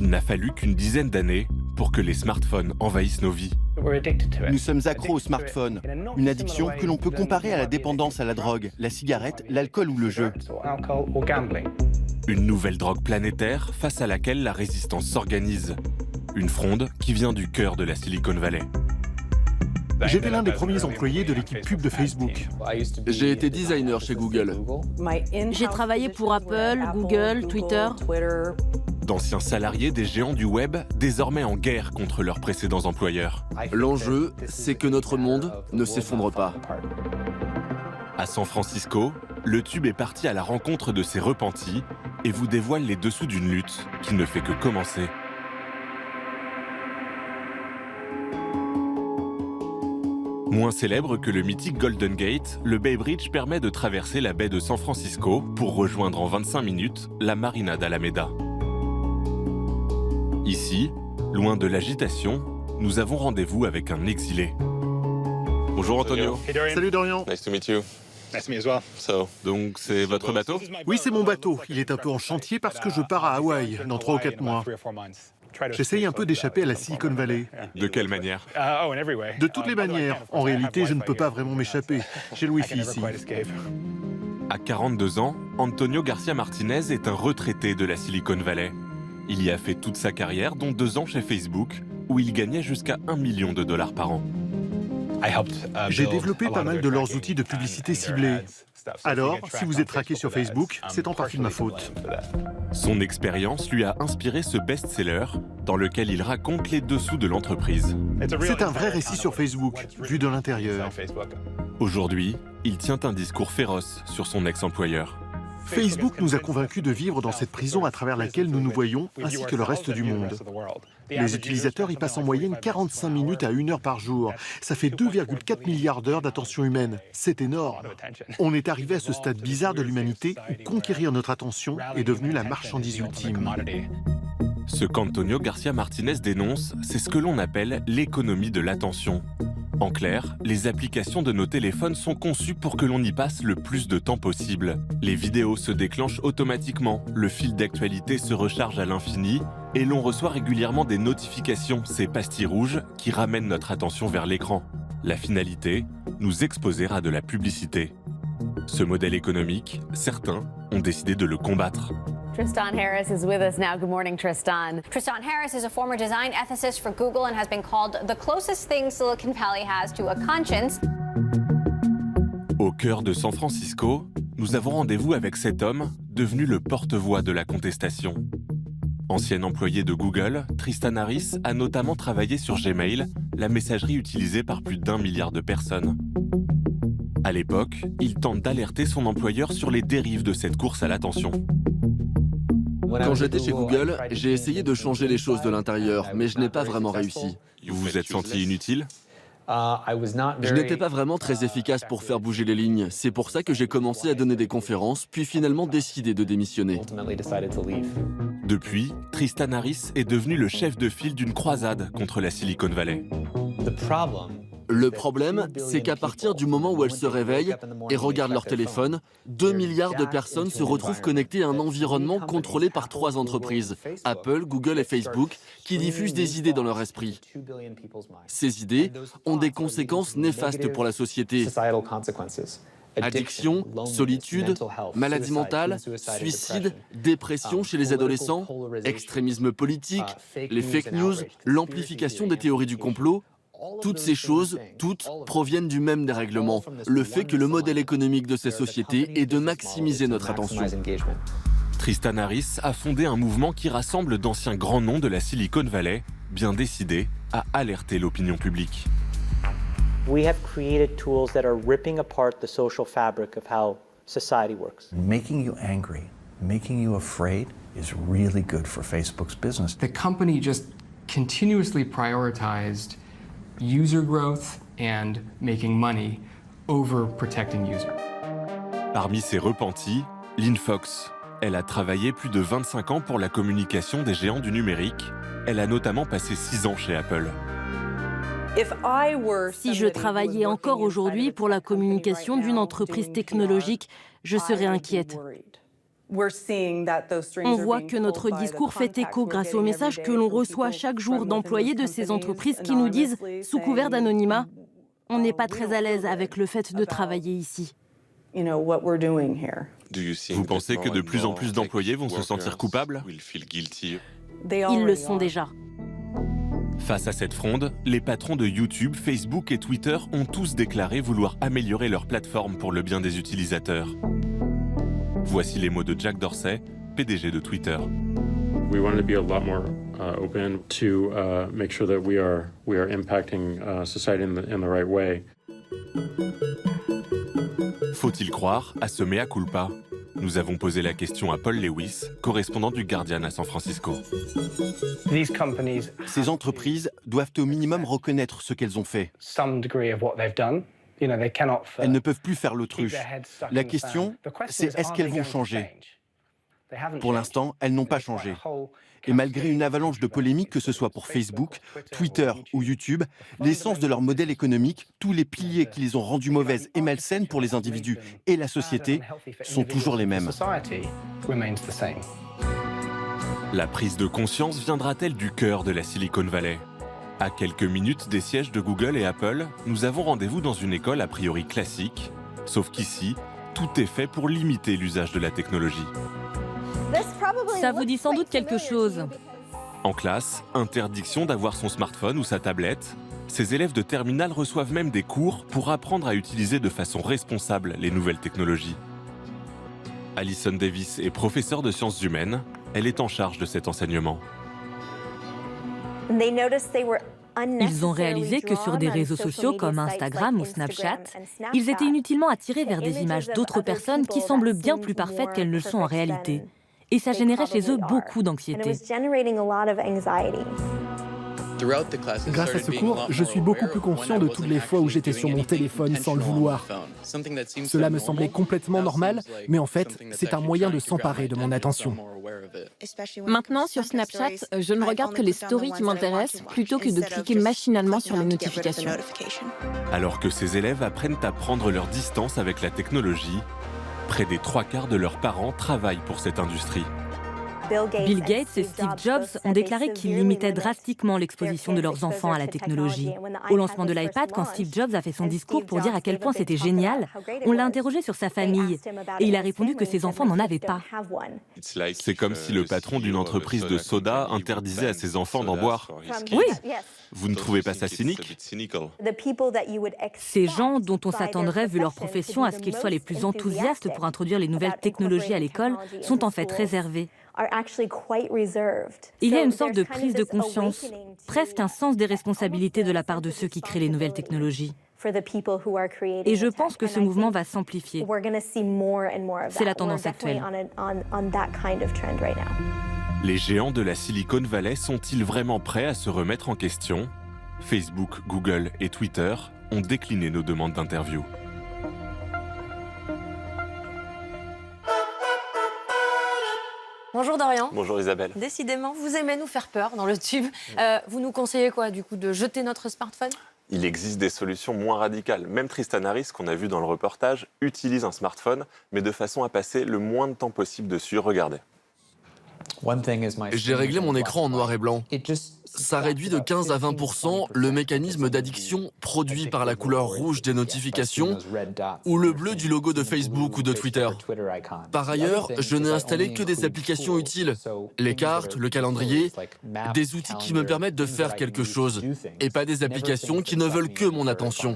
Il n'a fallu qu'une dizaine d'années pour que les smartphones envahissent nos vies. Nous sommes accros aux smartphones, une addiction que l'on peut comparer à la dépendance à la drogue, la cigarette, l'alcool ou le jeu. Une nouvelle drogue planétaire face à laquelle la résistance s'organise. Une fronde qui vient du cœur de la Silicon Valley. J'étais l'un des premiers employés de l'équipe pub de Facebook. J'ai été designer chez Google. J'ai travaillé pour Apple, Google, Twitter. D'anciens salariés des géants du web, désormais en guerre contre leurs précédents employeurs. L'enjeu, c'est que notre monde ne s'effondre pas. À San Francisco, le tube est parti à la rencontre de ses repentis et vous dévoile les dessous d'une lutte qui ne fait que commencer. Moins célèbre que le mythique Golden Gate, le Bay Bridge permet de traverser la baie de San Francisco pour rejoindre en 25 minutes la marina d'Alameda. Ici, loin de l'agitation, nous avons rendez-vous avec un exilé. Bonjour Antonio. Hey Dorian. Salut Dorian. Nice to meet you. Nice to meet you as well. Donc c'est votre bateau? Oui, c'est mon bateau. Il est un peu en chantier parce que je pars à Hawaï dans 3 ou 4 mois. J'essaye un peu d'échapper à la Silicon Valley. De quelle manière? De toutes les manières. En réalité, je ne peux pas vraiment m'échapper. J'ai le Wi-Fi ici. À 42 ans, Antonio Garcia Martinez est un retraité de la Silicon Valley. Il y a fait toute sa carrière, dont 2 ans chez Facebook, où il gagnait jusqu'à $1 million par an. J'ai développé pas mal de leurs outils de publicité ciblée. Alors, si vous êtes traqué sur Facebook, c'est en partie de ma faute. Son expérience lui a inspiré ce best-seller dans lequel il raconte les dessous de l'entreprise. C'est un vrai récit sur Facebook, vu de l'intérieur. Aujourd'hui, il tient un discours féroce sur son ex-employeur. Facebook nous a convaincus de vivre dans cette prison à travers laquelle nous nous voyons, ainsi que le reste du monde. Les utilisateurs y passent en moyenne 45 minutes à 1 heure par jour. Ça fait 2,4 milliards d'heures d'attention humaine. C'est énorme. On est arrivé à ce stade bizarre de l'humanité où conquérir notre attention est devenu la marchandise ultime. Ce qu'Antonio Garcia Martinez dénonce, c'est ce que l'on appelle l'économie de l'attention. En clair, les applications de nos téléphones sont conçues pour que l'on y passe le plus de temps possible. Les vidéos se déclenchent automatiquement, le fil d'actualité se recharge à l'infini et l'on reçoit régulièrement des notifications, ces pastilles rouges, qui ramènent notre attention vers l'écran. La finalité, nous exposer à de la publicité. Ce modèle économique, certains ont décidé de le combattre. Tristan Harris is with us now. Good morning, Tristan. Tristan Harris is a former design ethicist for Google and has been called the closest thing Silicon Valley has to a conscience. Au cœur de San Francisco, nous avons rendez-vous avec cet homme devenu le porte-voix de la contestation. Ancien employé de Google, Tristan Harris a notamment travaillé sur Gmail, la messagerie utilisée par plus d'1 milliard de personnes. À l'époque, il tente d'alerter son employeur sur les dérives de cette course à l'attention. Quand j'étais chez Google, j'ai essayé de changer les choses de l'intérieur, mais je n'ai pas vraiment réussi. Vous vous êtes senti inutile? Je n'étais pas vraiment très efficace pour faire bouger les lignes. C'est pour ça que j'ai commencé à donner des conférences, puis finalement décidé de démissionner. Depuis, Tristan Harris est devenu le chef de file d'une croisade contre la Silicon Valley. Le problème, c'est qu'à partir du moment où elles se réveillent et regardent leur téléphone, 2 milliards de personnes se retrouvent connectées à un environnement contrôlé par 3 entreprises, Apple, Google et Facebook, qui diffusent des idées dans leur esprit. Ces idées ont des conséquences néfastes pour la société. Addiction, solitude, maladie mentale, suicide, dépression chez les adolescents, extrémisme politique, les fake news, l'amplification des théories du complot. Toutes ces choses, toutes proviennent du même dérèglement, le fait que le modèle économique de ces sociétés est de maximiser notre attention. Tristan Harris a fondé un mouvement qui rassemble d'anciens grands noms de la Silicon Valley, bien décidés à alerter l'opinion publique. We have created tools that are ripping apart the social fabric of how society works. Making you angry, making you afraid is really good for Facebook's business. The company just continuously prioritized user growth and making money over protecting users. Parmi ses repentis, Lynn Fox. Elle a travaillé plus de 25 ans pour la communication des géants du numérique. Elle a notamment passé 6 ans chez Apple. Si je travaillais encore aujourd'hui pour la communication d'une entreprise technologique, je serais inquiète. On voit que notre discours fait écho grâce aux messages que l'on reçoit chaque jour d'employés de ces entreprises qui nous disent, sous couvert d'anonymat, « On n'est pas très à l'aise avec le fait de travailler ici. » Vous pensez que de plus en plus d'employés vont se sentir coupables? Ils le sont déjà. Face à cette fronde, les patrons de YouTube, Facebook et Twitter ont tous déclaré vouloir améliorer leur plateforme pour le bien des utilisateurs. Voici les mots de Jack Dorsey, PDG de Twitter. We want to be a lot more open to make sure that we are impacting society in the right way. Faut-il croire à ce mea culpa? Nous avons posé la question à Paul Lewis, correspondant du Guardian à San Francisco. Ces entreprises doivent au minimum reconnaître ce qu'elles ont fait. Elles ne peuvent plus faire l'autruche. La question, c'est est-ce qu'elles vont changer? Pour l'instant, elles n'ont pas changé. Et malgré une avalanche de polémiques, que ce soit pour Facebook, Twitter ou YouTube, l'essence de leur modèle économique, tous les piliers qui les ont rendues mauvaises et malsaines pour les individus et la société, sont toujours les mêmes. La prise de conscience viendra-t-elle du cœur de la Silicon Valley? À quelques minutes des sièges de Google et Apple, nous avons rendez-vous dans une école a priori classique, sauf qu'ici, tout est fait pour limiter l'usage de la technologie. Ça vous dit sans doute quelque chose. En classe, interdiction d'avoir son smartphone ou sa tablette. Ces élèves de terminale reçoivent même des cours pour apprendre à utiliser de façon responsable les nouvelles technologies. Alison Davis est professeure de sciences humaines. Elle est en charge de cet enseignement. Ils ont réalisé que sur des réseaux sociaux comme Instagram ou Snapchat, ils étaient inutilement attirés vers des images d'autres personnes qui semblent bien plus parfaites qu'elles ne le sont en réalité. Et ça générait chez eux beaucoup d'anxiété. Grâce à ce cours, je suis beaucoup plus conscient de toutes les fois où j'étais sur mon téléphone sans le vouloir. Cela me semblait complètement normal, mais en fait, c'est un moyen de s'emparer de mon attention. Maintenant, sur Snapchat, je ne regarde que les stories qui m'intéressent plutôt que de cliquer machinalement sur les notifications. Alors que ces élèves apprennent à prendre leur distance avec la technologie, près des 3/4 de leurs parents travaillent pour cette industrie. Bill Gates et Steve Jobs ont déclaré qu'ils limitaient drastiquement l'exposition de leurs enfants à la technologie. Au lancement de l'iPad, quand Steve Jobs a fait son discours pour dire à quel point c'était génial, on l'a interrogé sur sa famille et il a répondu que ses enfants n'en avaient pas. C'est comme si le patron d'une entreprise de soda interdisait à ses enfants d'en boire. Oui. Vous ne trouvez pas ça cynique? Ces gens dont on s'attendrait, vu leur profession, à ce qu'ils soient les plus enthousiastes pour introduire les nouvelles technologies à l'école, sont en fait réservés. Il y a une sorte de prise de conscience, presque un sens des responsabilités de la part de ceux qui créent les nouvelles technologies. Et je pense que ce mouvement va s'amplifier. C'est la tendance actuelle. Les géants de la Silicon Valley sont-ils vraiment prêts à se remettre en question? Facebook, Google et Twitter ont décliné nos demandes d'interview. Bonjour Dorian. Bonjour Isabelle. Décidément, vous aimez nous faire peur dans le tube. Vous nous conseillez quoi, du coup, de jeter notre smartphone? Il existe des solutions moins radicales. Même Tristan Harris, qu'on a vu dans le reportage, utilise un smartphone, mais de façon à passer le moins de temps possible dessus. Regardez. J'ai réglé mon écran en noir et blanc. Ça réduit de 15 à 20% le mécanisme d'addiction produit par la couleur rouge des notifications ou le bleu du logo de Facebook ou de Twitter. Par ailleurs, je n'ai installé que des applications utiles, les cartes, le calendrier, des outils qui me permettent de faire quelque chose et pas des applications qui ne veulent que mon attention.